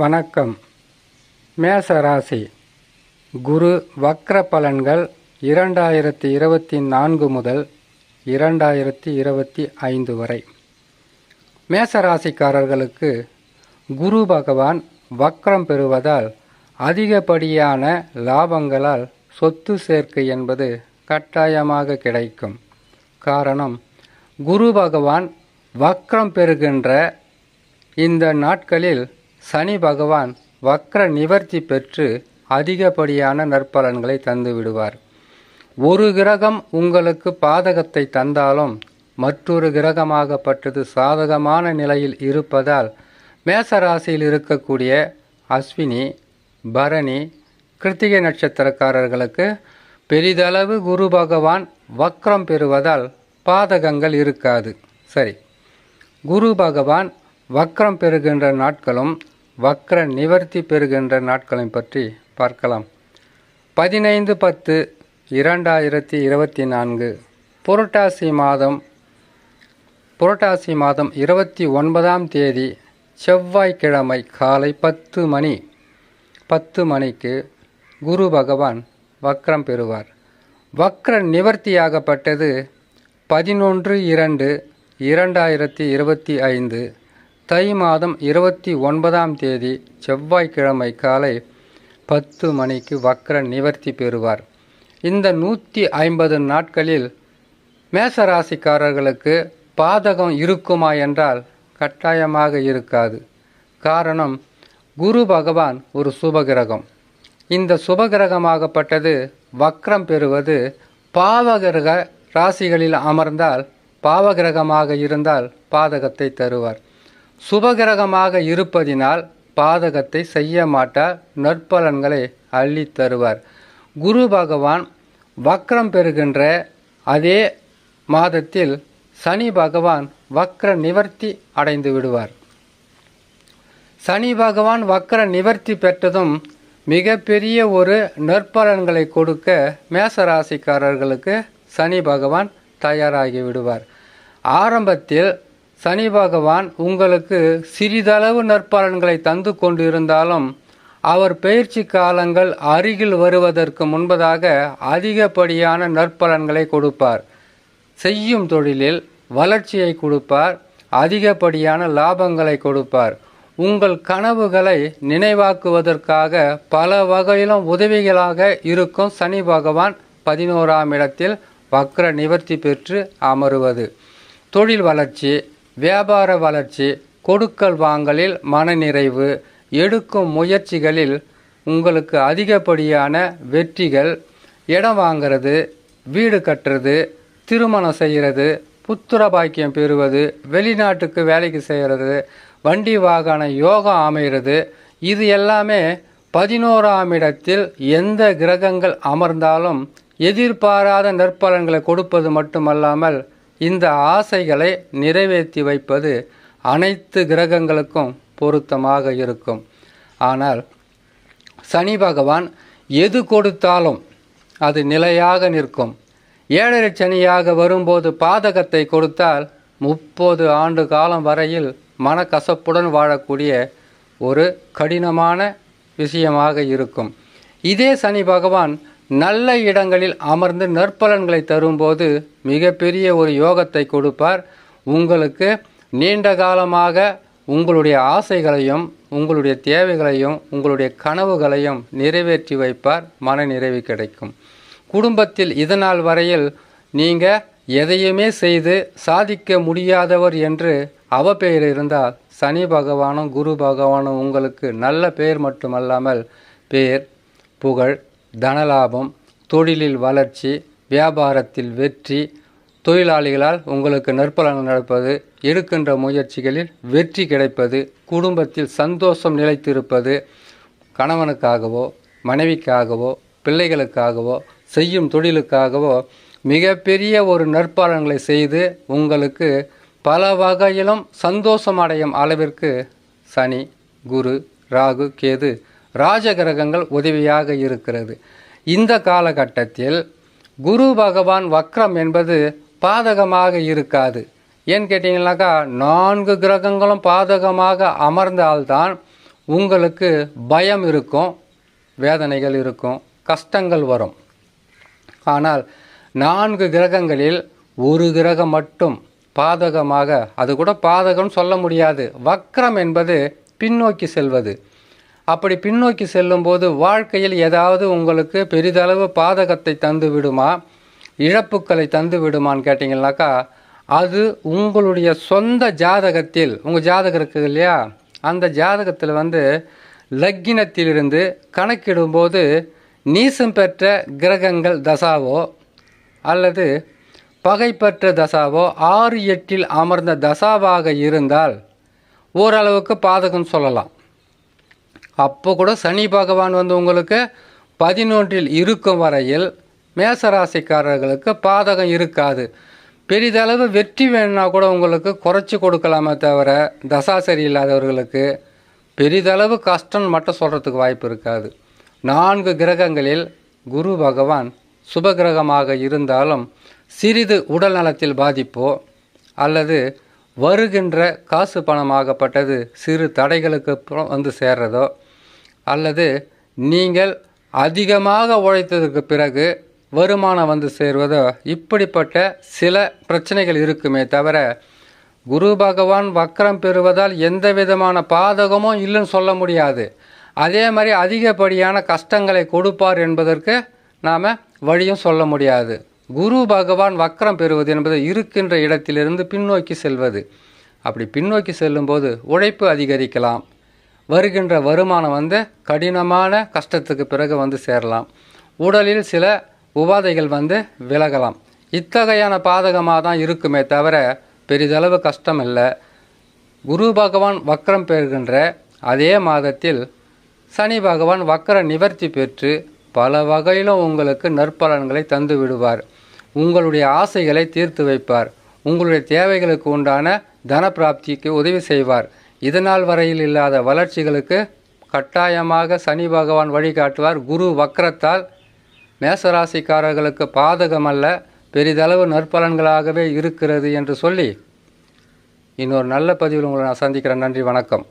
வணக்கம். மேசராசி குரு வக்ர பலன்கள் 2024 முதல் 2025 வரை. மேசராசிக்காரர்களுக்கு குரு பகவான் வக்ரம் பெறுவதால் அதிகப்படியான லாபங்களால் சொத்து சேர்க்கை என்பது கட்டாயமாக கிடைக்கும். காரணம், குரு பகவான் வக்ரம் பெறுகின்ற இந்த நாட்களில் சனி பகவான் வக்ர நிவர்த்தி பெற்று அதிகப்படியான நற்பலன்களை தந்து விடுவார். ஒரு கிரகம் உங்களுக்கு பாதகத்தை தந்தாலும் மற்றொரு கிரகமாகப்பட்டது சாதகமான நிலையில் இருப்பதால் மேசராசியில் இருக்கக்கூடிய அஸ்வினி, பரணி, கிருத்திகை நட்சத்திரக்காரர்களுக்கு பெரிதளவு குரு பகவான் வக்ரம் பெறுவதால் பாதகங்கள் இருக்காது. சரி, குரு பகவான் வக்ரம் பெறுகின்ற நாட்களும் வக்ர நிவர்த்தி பெறுகின்ற நாட்களை பற்றி பார்க்கலாம். 15/10/2024 புரட்டாசி மாதம் 29ஆம் தேதி செவ்வாய்க்கிழமை காலை 10 மணிக்கு குரு பகவான் வக்ரம் பெறுவார். வக்ர நிவர்த்தியாகப்பட்டது 11/2/2025 தை மாதம் 29ஆம் தேதி செவ்வாய்க்கிழமை காலை 10 மணிக்கு வக்ர நிவர்த்தி பெறுவார். இந்த 150 நாட்களில் மேசராசிக்காரர்களுக்கு பாதகம் இருக்குமா என்றால் கட்டாயமாக இருக்காது. காரணம், குரு பகவான் ஒரு சுபகிரகம். இந்த சுபகிரகமாகப்பட்டது வக்ரம் பெறுவது பாவகிரக ராசிகளில் அமர்ந்தால் பாவகிரகமாக இருந்தால் பாதகத்தை தருவார். சுபகிரகமாக இருப்பதினால் பாதகத்தை செய்ய மாட்டார், நற்பலன்களை அள்ளி தருவார். குரு பகவான் வக்ரம் பெறுகின்ற அதே மாதத்தில் சனி பகவான் வக்ர நிவர்த்தி அடைந்து விடுவார். சனி பகவான் வக்ர நிவர்த்தி பெற்றதும் மிகப்பெரிய ஒரு நற்பலன்களை கொடுக்க மேசராசிக்காரர்களுக்கு சனி பகவான் தயாராகி விடுவார். ஆரம்பத்தில் சனி பகவான் உங்களுக்கு சிறிதளவு நற்பலன்களை தந்து கொண்டிருந்தாலும் அவர் பயிற்சி காலங்கள் அருகில் வருவதற்கு முன்பதாக அதிகப்படியான நற்பலன்களை கொடுப்பார். செய்யும் தொழிலில் வளர்ச்சியை கொடுப்பார், அதிகப்படியான லாபங்களை கொடுப்பார். உங்கள் கனவுகளை நினைவாக்குவதற்காக பல வகையிலும் உதவிகளாக இருக்கும் சனி பகவான் 11ஆம் இடத்தில் வக்ர நிவர்த்தி பெற்று அமருவது தொழில் வளர்ச்சி, வியாபார வளர்ச்சி, கொடுக்கல் வாங்கலில் மனநிறைவு, எடுக்கும் முயற்சிகளில் உங்களுக்கு அதிகப்படியான வெற்றிகள், இடம் வாங்கிறது, வீடு கட்டுறது, திருமணம் செய்கிறது, புத்திர பாக்கியம் பெறுவது, வெளிநாட்டுக்கு வேலைக்கு செய்கிறது, வண்டி வாகன யோகம் அமைகிறது, இது எல்லாமே 11ஆம் இடத்தில் எந்த கிரகங்கள் அமர்ந்தாலும் எதிர்பாராத நற்பலன்களை கொடுப்பது மட்டுமல்லாமல் இந்த ஆசைகளை நிறைவேற்றி வைப்பது அனைத்து கிரகங்களுக்கும் பொருத்தமாக இருக்கும். ஆனால் சனி பகவான் எது கொடுத்தாலும் அது நிலையாக நிற்கும். 7 சனியாக வரும்போது பாதகத்தை கொடுத்தால் 30 ஆண்டு காலம் வரையில் மனக்கசப்புடன் வாழக்கூடிய ஒரு கடினமான விஷயமாக இருக்கும். இதே சனி பகவான் நல்ல இடங்களில் அமர்ந்து நற்பலன்களை தரும்போது மிகப்பெரிய ஒரு யோகத்தை கொடுப்பார். உங்களுக்கு நீண்ட காலமாக உங்களுடைய ஆசைகளையும் உங்களுடைய தேவைகளையும் உங்களுடைய கனவுகளையும் நிறைவேற்றி வைப்பார். மன நிறைவு கிடைக்கும். குடும்பத்தில் இதனால் வரையில் நீங்கள் எதையுமே செய்து சாதிக்க முடியாதவர் என்று அவப்பெயர் இருந்தால் சனி பகவானும் குரு பகவானும் உங்களுக்கு நல்ல பெயர் மட்டுமல்லாமல் பேர், புகழ், தனலாபம், தொழிலில் வளர்ச்சி, வியாபாரத்தில் வெற்றி, தொழிலாளிகளால் உங்களுக்கு நற்பலன் நடப்பது, எடுக்கின்ற முயற்சிகளில் வெற்றி கிடைப்பது, குடும்பத்தில் சந்தோஷம் நிலைத்திருப்பது, கணவனுக்காகவோ மனைவிக்காகவோ பிள்ளைகளுக்காகவோ செய்யும் தொழிலுக்காகவோ மிகப்பெரிய ஒரு நற்பலன்களை செய்து உங்களுக்கு பல வகையிலும் சந்தோஷம் அடையும் அளவிற்கு சனி, குரு, ராகு, கேது ராஜகிரகங்கள் உதவியாக இருக்கிறது. இந்த காலகட்டத்தில் குரு பகவான் வக்ரம் என்பது பாதகமாக இருக்காது. ஏன்னு கேட்டிங்கனாக்கா 4 கிரகங்களும் பாதகமாக அமர்ந்தால்தான் உங்களுக்கு பயம் இருக்கும், வேதனைகள் இருக்கும், கஷ்டங்கள் வரும். ஆனால் 4 கிரகங்களில் ஒரு கிரகம் மட்டும் பாதகமாக, அது கூட பாதகம் சொல்ல முடியாது, வக்ரம் என்பது பின்னோக்கி செல்வது. அப்படி பின்னோக்கி செல்லும்போது வாழ்க்கையில் ஏதாவது உங்களுக்கு பெரிதளவு பாதகத்தை தந்து விடுமா, இழப்புக்களை தந்து விடுமான்னு கேட்டிங்கனாக்கா, அது உங்களுடைய சொந்த ஜாதகத்தில், உங்கள் ஜாதகம் இருக்குது இல்லையா, அந்த ஜாதகத்தில் லக்கினத்திலிருந்து கணக்கிடும்போது நீசம் பெற்ற கிரகங்கள் தசாவோ அல்லது பகை பெற்ற தசாவோ 6, 8 அமர்ந்த தசாவாக இருந்தால் ஓரளவுக்கு பாதகம் சொல்லலாம். அப்போ கூட சனி பகவான் உங்களுக்கு 11 இருக்கும் வரையில் மேசராசிக்காரர்களுக்கு பாதகம் இருக்காது. பெரிதளவு வெற்றி வேணும்னா கூட உங்களுக்கு குறைச்சி கொடுக்கலாமே தவிர, தசா சரியில்லாதவர்களுக்கு பெரிதளவு கஷ்டம் மட்டும் சொல்கிறதுக்கு வாய்ப்பு இருக்காது. 4 கிரகங்களில் குரு பகவான் சுபகிரகமாக இருந்தாலும் சிறிது உடல் நலத்தில் பாதிப்போ அல்லது வருகின்ற காசு பணமாகப்பட்டது சிறு தடைகளுக்கு சேர்றதோ அல்லது நீங்கள் அதிகமாக உழைத்ததற்கு பிறகு வருமானம் சேர்வதோ, இப்படிப்பட்ட சில பிரச்சனைகள் இருக்குமே தவிர, குரு பகவான் வக்ரம் பெறுவதால் எந்த விதமான பாதகமும் இல்லைன்னு சொல்ல முடியாது. அதே மாதிரி அதிகப்படியான கஷ்டங்களை கொடுப்பார் என்பதற்கு நாம் வழியும் சொல்ல முடியாது. குரு பகவான் வக்ரம் பெறுவது என்பது இருக்கின்ற இடத்திலிருந்து பின்னோக்கி செல்வது. அப்படி பின்னோக்கி செல்லும்போது உழைப்பு அதிகரிக்கலாம், வருகின்ற வருமானம் கடினமான கஷ்டத்துக்கு பிறகு சேரலாம், உடலில் சில உபாதைகள் விலகலாம். இத்தகையான பாதகமாக தான் இருக்குமே தவிர பெரிதளவு கஷ்டம் இல்லை. குரு பகவான் வக்ரம் பெறுகின்ற அதே மாதத்தில் சனி பகவான் வக்ர நிவர்த்தி பெற்று பல வகையிலும் உங்களுக்கு நற்பலன்களை தந்து விடுவார். உங்களுடைய ஆசைகளை தீர்த்து வைப்பார். உங்களுடைய தேவைகளுக்கு உண்டான தனப்பிராப்திக்கு உதவி செய்வார். இதனால் வரையில் இல்லாத வளர்ச்சிகளுக்கு கட்டாயமாக சனி பகவான் வழிகாட்டுவார். குரு வக்ரத்தால் மேசராசிக்காரர்களுக்கு பாதகமல்ல, பெரிதளவு நற்பலன்களாகவே இருக்கிறது என்று சொல்லி இன்னொரு நல்ல பதிவில் உங்களை நான் சந்திக்கிறேன். நன்றி, வணக்கம்.